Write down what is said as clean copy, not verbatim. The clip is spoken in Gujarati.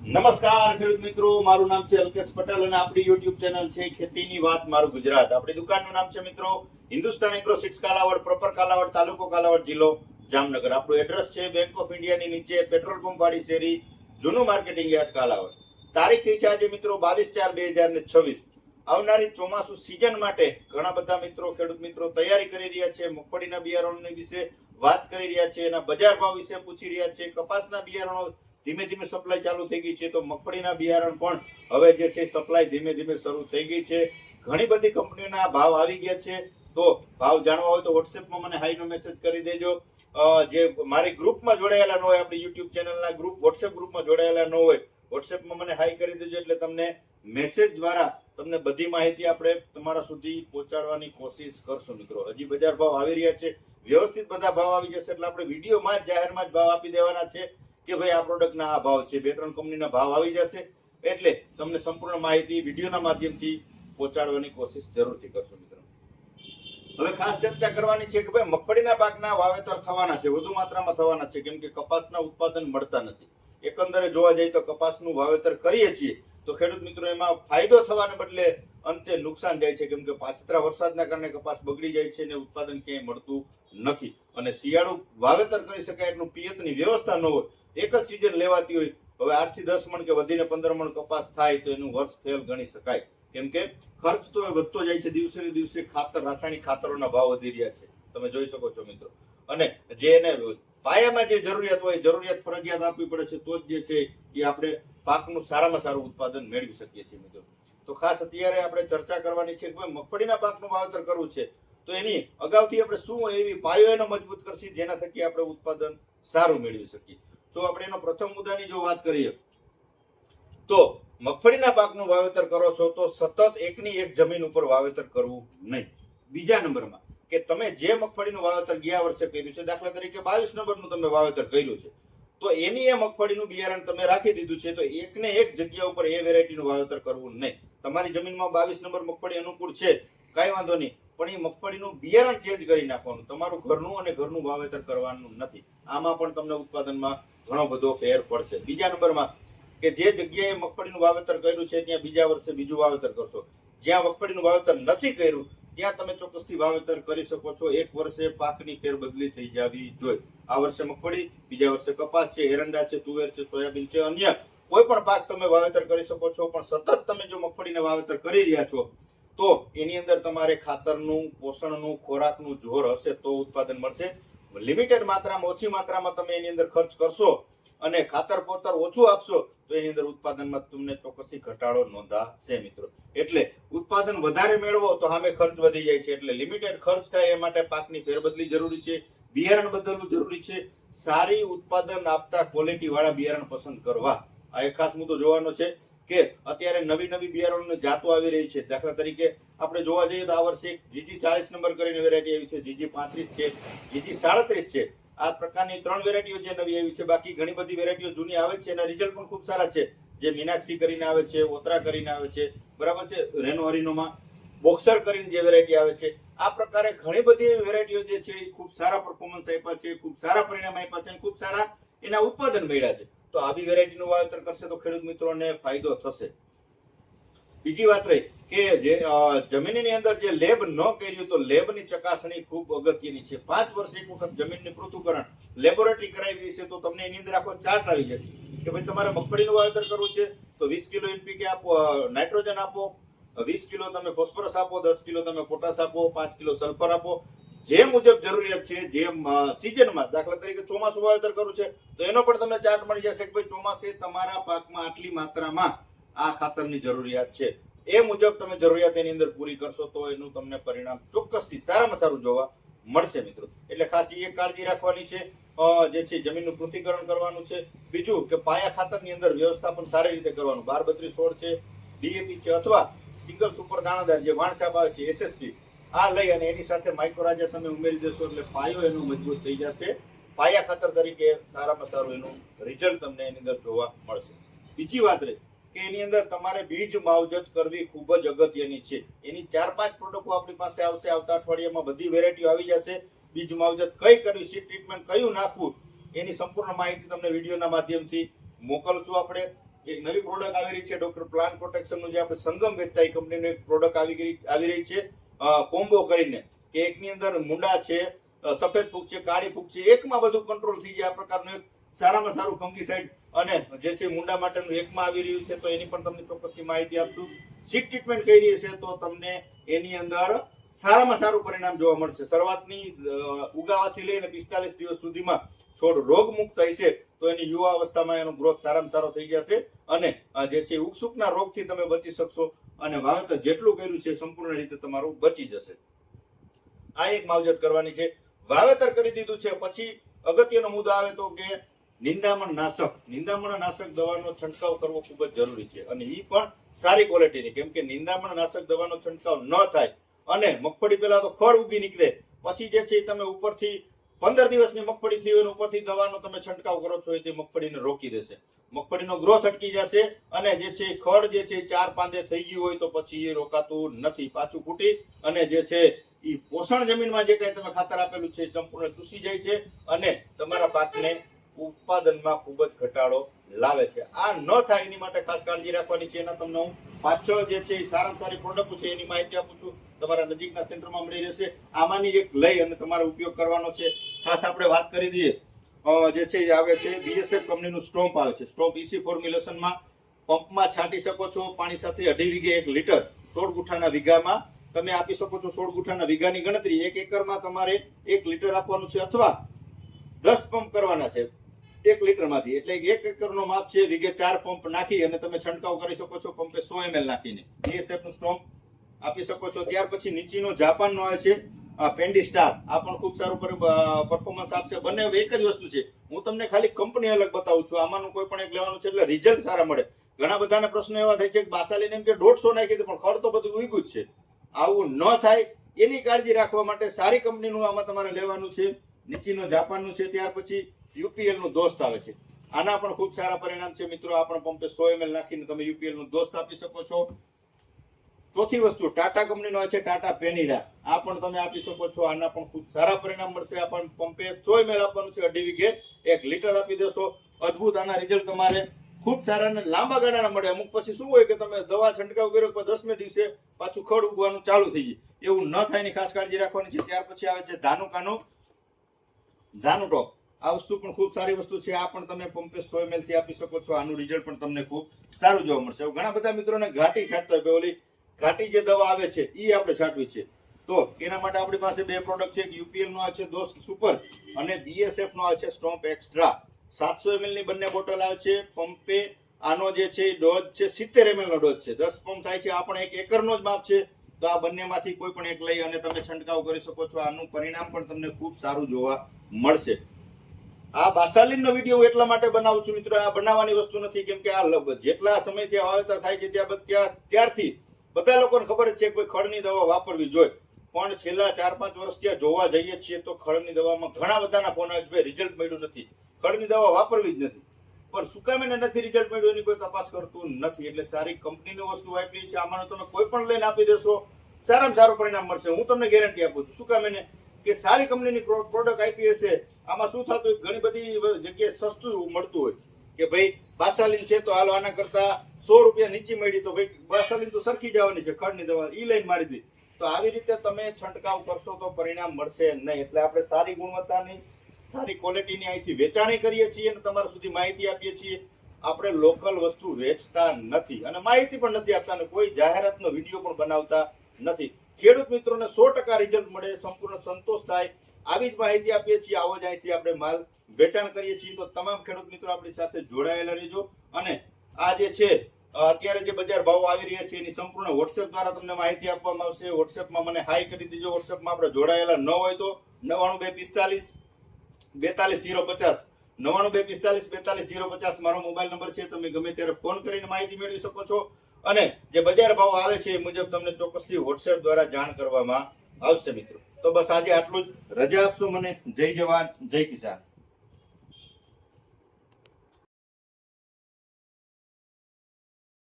નમસ્કાર ખેડૂત મિત્રો, મારું નામ છે અલ્કેશ પટેલ અને આપણી યુટ્યુબ ચેનલ છે ખેતીની વાત મારું ગુજરાત. આપણી દુકાનનું નામ છે મિત્રો Hindustan agro seeds Kalavad, proper Kalavad, તાલુકો કાલાવડ, જિલ્લો જામનગર. આપણું એડ્રેસ છે બેંક ઓફ ઇન્ડિયાની નીચે પેટ્રોલ પંપ વાળી શેરી, જૂનું માર્કેટિંગ યાર્ડ કાલાવડ. તારીખ થઈ છે આજે મિત્રો 22/4/2026. આવનારી ચોમાસુ સિઝન માટે ઘણા બધા મિત્રો ખેડૂત મિત્રો તૈયારી કરી રહ્યા છે. મગફળીના બિયારણોની વિશે વાત કરી રહ્યા છે, એના બજાર ભાવ વિશે પૂછી રહ્યા છે. કપાસના બિયારણો ધીમે ધીમે સપ્લાય ચાલુ થઈ ગઈ છે, તો મગફળીના બિયારણ પણ હવે જે છે સપ્લાય ધીમે ધીમે શરૂ થઈ ગઈ છે. ઘણી બધી કંપનીઓના ભાવ આવી ગયા છે. તો ભાવ જાણવા હોય તો વોટ્સએપમાં મને હાઈનો મેસેજ કરી દેજો. જે મારી ગ્રુપમાં જોડાયેલા ન હોય, આપણી યુટ્યુબ ચેનલના ગ્રુપ વોટ્સએપ ગ્રુપમાં જોડાયેલા ન હોય, વોટ્સએપમાં મને હાઈ કરી દેજો, એટલે તમને મેસેજ દ્વારા તમને બધી માહિતી આપણે તમારા સુધી પહોંચાડવાની કોશિશ કરશું મિત્રો. હજી બજાર ભાવ આવી રહ્યા છે, વ્યવસ્થિત બધા ભાવ આવી જશે એટલે આપણે વિડીયોમાં જ જાહેરમાં જ ભાવ આપી દેવાના છે કે ભાઈ આ પ્રોડક્ટના આ ભાવ છે. 2-3 કંપનીના ભાવ આવી જશે એટલે તમને સંપૂર્ણ માહિતી વિડીયોના માધ્યમથી પહોંચાડવાની કોશિશ જરૂરથી કરશું મિત્રો. હવે ખાસ ચર્ચા કરવાની છે કે ભાઈ મગફળીના પાકના વાવેતર થવાના છે, વધુ માત્રામાં થવાના છે, કેમ કે કપાસના ઉત્પાદન મળતા નથી. એકંદરે જોવા જઈએ તો કપાસનું વાવેતર કરીએ છીએ તો ખેડૂત મિત્રો એમાં ફાયદો થવાને બદલે અંતે નુકસાન જાય છે, કેમ કે પાછતરા વરસાદના કારણે કપાસ બગડી જાય છે અને ઉત્પાદન ક્યાંય મળતું નથી. અને શિયાળુ વાવેતર કરી શકાય એટલું પિયતની વ્યવસ્થા ન હોય, એક જ સિઝન લેવાતી હોય, હવે 8 થી 10 મણ કે વધીને 15 મણ કપાસ થાય તો એનું વર્ષ ફેલ ગણી શકાય, કેમ કે ખર્ચ તો વધતો જાય છે. દિવસે ને દિવસે ખાતર, રાસાયણિક ખાતરોના ભાવ વધી રહ્યા છે, તમે જોઈ શકો છો મિત્રો. અને જે એને પાયામાં જે જરૂરિયાત હોય, જરૂરિયાત ફરજિયાત આપવી પડે છે, તો જ જે છે એ આપણે પાકનું સારામાં સારું ઉત્પાદન મેળવી શકીએ છીએ મિત્રો. તો ખાસ અત્યારે આપણે ચર્ચા કરવાની છે કે ભાઈ મગફળીના પાકનું વાવેતર કરવું છે તો એની અગાઉથી આપણે શું એવી પાયો એનો મજબૂત કરશી જેના થકી આપણે ઉત્પાદન સારું મેળવી શકીએ. તો આપણે એનો પ્રથમ મુદ્દાની જો વાત કરીએ તો મગફળીના પાકનું વાવેતર કરો છો તો સતત એકની એક જમીન ઉપર વાવેતર કરવું નહીં. બીજા નંબરમાં કે તમે જે મગફળીનું વાવેતર ગયા વર્ષે કર્યું છે, દાખલા તરીકે 22 નંબરનું તમે વાવેતર કર્યું છે, તો એની એ મગફળીનું બિયારણ તમે રાખી દીધું છે, તો એકને એક જગ્યા ઉપર એ વેરાયટીનું વાવેતર કરવું નહીં. તમારી જમીનમાં 22 નંબર મગફળી અનુકૂળ છે, કાંઈ વાંધો નહીં, પણ એ મગફળીનું બિયારણ ચેન્જ કરી નાખવાનું. તમારું ઘરનું અને ઘરનું વાવેતર કરવાનું નથી. આમાં પણ તમને ઉત્પાદનમાં ઘણો બધો ફેર પડશે. બીજા નંબરમાં કે જે જગ્યાએ મગફળીનું વાવેતર કર્યું છે ત્યાં બીજા વર્ષે બીજું વાવેતર કરશો. જ્યાં મગફળીનું વાવેતર નથી કર્યું ત્યાં તમે ચોક્કસથી વાવેતર કરી શકો છો. એક વર્ષે પાકની ફેરબદલી થઈ જવી જોઈએ. આ વર્ષે મગફળી, બીજા વર્ષે કપાસ છે, એરંડા છે, તુવેર છે, સોયાબીન છે, અન્ય કોઈ પણ પાક તમે વાવેતર કરી શકો છો. પણ સતત તમે જો મગફળીને વાવેતર કરી રહ્યા છો તો એની અંદર તમારે ખાતરનું, પોષણનું, ખોરાકનું જોર હશે તો ઉત્પાદન મળશે. લિમિટેડ માત્રામાં, ઓછી માત્રામાં તમે એની અંદર ખર્ચ કરશો અને ખાતર પોતર ઓછું આપશો તો એની અંદર ઉત્પાદનમાં તમને ચોક્કસથી ઘટાડો નોંધાશે મિત્રો. એટલે ઉત્પાદન વધારે મેળવો તો સામે ખર્ચ વધી જાય છે, એટલે લિમિટેડ ખર્ચ થાય એ માટે પાકની ફેરબદલી જરૂરી છે, બિયારણ બદલવું જરૂરી છે, સારી ઉત્પાદન આપતા ક્વોલિટી વાળા બિયારણ પસંદ કરવા. આ એક ખાસ મુદ્દો જોવાનો છે કે અત્યારે નવી નવી બિયારણોની જાતો આવી રહી છે. દાખલા તરીકે આપણે જોવા જઈએ તો આ વર્ષે એક જીજી 40 નંબર કરીને વેરાયટી આવી છે, જીજી 35 છે, જીજી 37 છે. આ પ્રકારની 3 વેરાયટીઓ જે નવી આવી છે. બાકી ઘણી બધી વેરાયટીઓ જૂની આવે છે, એના રિઝલ્ટ પણ ખૂબ સારા છે. જે મીનાક્ષી કરીને આવે છે, ઓતરા કરીને આવે છે, બરાબર છે, રેનો હરીનોમાં બોક્સર કરીને જે વેરાયટી આવે છે, આ પ્રકારે ઘણી બધી વેરાયટીઓ જે છે એ ખૂબ સારા પરફોર્મન્સ આપ્યા છે, ખૂબ સારા પરિણામ આપ્યા છે અને ખૂબ સારા એના ઉત્પાદન મળ્યા છે. તો આવી વેરાયટીનું વાવેતર કરશે તો ખેડૂત મિત્રોને ફાયદો થશે. બીજી વાત રહી કે જે જમીનની અંદર જે લેબ ન કર્યું તો લેબની ચકાસણી ખૂબ અગત્યની છે. 5 વર્ષે એક વખત જમીનની પૃથ્થકરણ લેબોરેટરી કરાવી છે તો તમને એની અંદર આખો ચાર્ટ આવી જશે કે ભાઈ તમારે મગફળીનું વાવેતર કરવું છે તો 20 કિલો એનપીકે આપો, નાઇટ્રોજન આપો, 20 કિલો તમે ફોસ્ફરસ આપો, 10 કિલો તમે પોટાશ આપો, 5 કિલો સલ્ફર આપો. જે મુજબ જરૂરિયાત છે, જે સિઝનમાં, દાખલા તરીકે ચોમાસું વાવેતર કરવું છે તો એનો પણ તમને ચાર્ટ મળી જશે કે ભાઈ ચોમાસે તમારા પાકમાં આટલી માત્રામાં આ ખાતરની જરૂરિયાત છે. એ મુજબ તમે જરૂરિયાત એની અંદર પૂરી કરશો તો એનું તમને પરિણામ ચોક્કસથી સારામાં સારું જોવા મળશે મિત્રો. એટલે ખાસ એ કાળજી રાખવાની છે જે છે જમીનનું પૃથ્થકરણ કરવાનું છે. બીજું કે પાયા ખાતરની અંદર વ્યવસ્થાપન સારી રીતે કરવાનું. 12-32-16 છે, ડીએપી છે, અથવા સિંગલ સુપર દાણાદાર જે વાણછાપ આવે છે, એસએસપી, આ લઈ અને એની સાથે માઇક્રોરાજા તમે ઉમેરી દેશો એટલે પાયો એનો મજબૂત થઈ જશે. પાયા ખાતર તરીકે સારામાં સારું એનું રિઝલ્ટ તમને એની અંદર જોવા મળશે. બીજી વાત રહી કે એની અંદર તમારે બીજ માવજત કરવી ખૂબ જ અગત્યની છે. એની 4-5 પ્રોડક્ટો આપણી પાસે આવશે. આવતા અઠવાડિયામાં બધી વેરાયટીઓ આવી જશે. બીજ માવજત કઈ કરવી, સીડ ટ્રીટમેન્ટ કયું નાખવું, એની સંપૂર્ણ માહિતી તમને વિડીયોના માધ્યમથી મોકલશું આપણે. એક નવી પ્રોડક્ટ આવી રહી છે ડોક્ટર પ્લાન્ટ પ્રોટેક્શનનું જે આપણે સંગમ વેચતા એ કંપનીનું એક પ્રોડક્ટ આવી રહી છે કોમ્બો કરીને કે એકની અંદર મુંડા છે, સફેદ ફૂગ છે, કાળી ફૂગ છે, એકમાં બધું કંટ્રોલ થઈ જાય આ પ્રકારનું એક સારામાં સારું ફંગીસાઇડ અને જે છે મુંડા માટેનું એકમાં આવી રહ્યું છે. તો એની પણ તમને ચોક્કસથી માહિતી આપશું. સીડ ટ્રીટમેન્ટ કરી હશે તો તમને એની અંદર સારામાં સારું પરિણામ જોવા મળશે. શરૂઆતની ઉગાવાથી લઈને 45 દિવસ સુધીમાં છોડ રોગમુક્ત હશે તો એની યુવા અવસ્થામાં એનો ગ્રોથ સારામાં સારો થઈ જશે અને જે છે ઉકસુકના રોગથી તમે બચી શકશો અને વાવેતર જેટલું કર્યું છે સંપૂર્ણ રીતે તમારું બચી જશે. આ એક માવજત કરવાની છે. વાવેતર કરી દીધું છે પછી અગત્યનો મુદ્દો આવે તો કે નિંદામણ નાશક દવાનો છંટકાવ કરવો ખૂબ જ જરૂરી છે અને એ પણ સારી ક્વોલિટીની, કેમ કે નિંદામણ નાશક દવાનો છંટકાવ ન થાય અને મગફળી પહેલા તો ખડ ઉગી નીકળે પછી જે છે તમે ઉપરથી 15 દિવસની મગફળી થઈ હોય ઉપરથી દવાનો તમે છંટકાવ કરો છો તે મગફળીને રોકી દેશે, મગફળીનો ગ્રોથ અટકી જશે અને જે છે ખડ જે છે 4 પાંદે થઈ ગયું હોય તો પછી એ રોકાતું નથી, પાછું ફૂટી અને જે છે એ પોષણ જમીનમાં જે કંઈ તમે ખાતર આપેલું છે સંપૂર્ણ ચૂસી જાય છે અને તમારા પાકને ઉત્પાદનમાં ખૂબ જ ઘટાડો લાવે છે. આ ન થાય એની માટે ખાસ કાળજી રાખવાની છે. એના તમને હું 5-6 જે છે સારામાં સારી પ્રોડક્ટ છે એની માહિતી આપું છું. તમારા નજીકના સેન્ટરમાં મળી રહેશે. આમાંની એક લઈ અને તમારે ઉપયોગ કરવાનો છે. ખાસ આપણે વાત કરી દઈએ જે છે આવે છે બીએસએફ કંપનીનું સ્ટોમ્પ આવે છે. સ્ટોમ્પ ઇસી ફોર્મ્યુલેશનમાં પંપમાં છાંટી શકો છો પાણી સાથે 2.5 વીઘે 1 લીટર 16 ગુઠાના વીઘામાં તમે આપી શકો છો. 16 ગુઠાના વીઘાની ગણતરી 1 એકરમાં તમારે 1 લીટર આપવાનું છે અથવા 10 પંપ કરવાના છે 1 લીટરમાંથી, એટલે 1 એકરનો માપ છે. વીઘે 4 પંપ નાખી અને તમે છંટકાવ કરી શકો છો પંપે 100 ml નાખીને. બીએસએફ નું સ્ટોમ્પ આપી શકો છો. ત્યાર પછી નીચેનો જાપાનનો આવે છે પેન્ડી સ્ટાર. આ પણ ખૂબ સારું પરફોર્મન્સ આપશે. બંને એક જ વસ્તુ છે. હું તમને ખાલી કંપની અલગ બતાવું છું. આમાંનું કોઈ પણ એક લેવાનું છે એટલે રિઝલ્ટ સારા મળે. ઘણા બધાના પ્રશ્નો એવા થાય છે કે બાસાલીને એમ કે 150 નાખી દે પણ ખડ તો બધું ઉગ્યું જ છે. આવું ન થાય એની કાળજી રાખવા માટે સારી કંપનીનું આમાં તમારે લેવાનું છે. નીચેનો જાપાનનું છે. ત્યાર પછી યુપીએલ નું દોસ્ત આવે છે. આના પણ ખૂબ સારા પરિણામ છે મિત્રો. આ પણ પંપે 100 ml નાખીને તમે યુપીએલ નું દોસ્ત આપી શકો છો. ચોથી વસ્તુ ટાટા કંપનીનો છે ટાટા પેનિડા. આ પણ તમે આપી શકો છો. આના પણ ખૂબ સારા પરિણામ મળશે. આ પણ પંપે 100 ml આપવાનું છે. 2.5 વીઘે 1 લીટર આપી દેશો. અદ્ભુત આના રિઝલ્ટ તમારે ખૂબ સારા અને લાંબા ગાળાના મળે. અમુક પછી શું હોય કે તમે દવા છંટકાવ કર્યો પણ 10મે દિવસે પાછું ખડ ઉગવાનું ચાલુ થઈ જાય. એવું ન થાય એની ખાસ કાળજી રાખવાની છે. ત્યાર પછી આવે છે ધાનુ ટોપ. આ વસ્તુ પણ ખૂબ સારી વસ્તુ છે. આ પણ તમે પંપે 100 ml થી આપી શકો છો. આનું રિઝલ્ટ પણ તમને ખૂબ સારું જોવા મળશે. ઘણા બધા મિત્રોને ઘાટી છાંટતા હોય, ઓલી ઘાટી જે દવા આવે છે એ આપણે છાંટવી છે. તો એના માટે આપણી પાસે 2 પ્રોડક્ટ છે. યુપીએલ નો આવે છે દોસ્ત સુપર અને બીએસએફ નો આવે છે સ્ટોમ્પ એક્સ્ટ્રા. 700 ml ની બંને બોટલ આવે છે. પંપે આનો જે છે ડોઝ છે 70 ml નો ડોઝ છે. 10 પંપ થાય છે. આ પણ 1 એકરનો જ માપ છે. તો આ બંનેમાંથી કોઈ પણ એક લઈ અને તમે છંટકાવ કરી શકો છો. આનું પરિણામ પણ તમને ખૂબ સારું જોવા મળશે. આ બાસાલીનનો વિડીયો એટલા માટે બનાવું છું મિત્રો. આ બનાવવાની વસ્તુ નથી, કેમ કે આ જેટલા સમયથી વાવેતર થાય છે ત્યારથી બધા લોકોને ખબર જ છે કે ખડની દવા વાપરવી જોઈએ. પણ છેલ્લા 4-5 વર્ષ ત્યાં જોવા જઈએ છીએ તો ખડની દવામાં ઘણા બધાના ફોન આવે છે રિઝલ્ટ મળ્યું નથી, ખડની દવા વાપરવી જ નથી. પણ શું કામ એને નથી રિઝલ્ટ મળ્યું એની કોઈ તપાસ કરતું નથી. એટલે સારી કંપનીની વસ્તુ વાપરી છે. આમાંનું તમે કોઈ પણ લઈને આપી દેશો સારામાં સારું પરિણામ મળશે. હું તમને ગેરંટી આપું છું. શું કામ એને કે સારી કંપનીની પ્રોડક્ટ આપી હશે. આમાં શું થતું હોય ઘણી બધી જગ્યાએ સસ્તું મળતું હોય કે ભાઈ બાસાલીન છે તો હાલો આના કરતા 100 રૂપિયા નીચે મળી તો ભાઈ બાસાલીન તો સરખી જવાની છે ખડની દવા, ઈ લઈને મારી દી. તો આવી રીતે તમે છંટકાવ કરશો તો પરિણામ મળશે નહીં. એટલે આપણે સારી ગુણવત્તાની સારી ક્વોલિટીની અહીંથી વેચાણી કરીએ છીએ અને તમારા સુધી માહિતી આપીએ છીએ. આપણે લોકલ વસ્તુ વેચતા નથી અને માહિતી પણ નથી આપતા અને કોઈ જાહેરાતનો વિડીયો પણ બનાવતા નથી. ખેડૂત મિત્રોને 100% રિઝલ્ટ મળે, સંપૂર્ણ સંતોષ થાય આવી જ માહિતી આપીએ છીએ. આવો જ અહીંથી આપણે માલ વેચાણ કરીએ છીએ. તો તમામ ખેડૂત મિત્રો આપણી સાથે જોડાયેલા રહેજો. અને આ જે છે અત્યારે જે બજાર ભાવ આવી રહ્યા છે એની સંપૂર્ણ વોટ્સએપ દ્વારા તમને માહિતી આપવામાં આવશે. વોટ્સએપમાં મને હાઈ કરી દીજો. વોટ્સએપમાં આપણે જોડાયેલા ન હોય તો 99245 42050 99245 42050 મારો મોબાઈલ નંબર છે. તમે ગમે ત્યારે ફોન કરીને માહિતી મેળવી શકો છો અને જે બજાર ભાવ આવે છે એ મુજબ તમને ચોક્કસથી વોટ્સએપ દ્વારા જાણ કરવામાં આવશે મિત્રો. તો બસ આજે આટલું જ. રજા આપશો મને. જય જવાન જય કિસાન.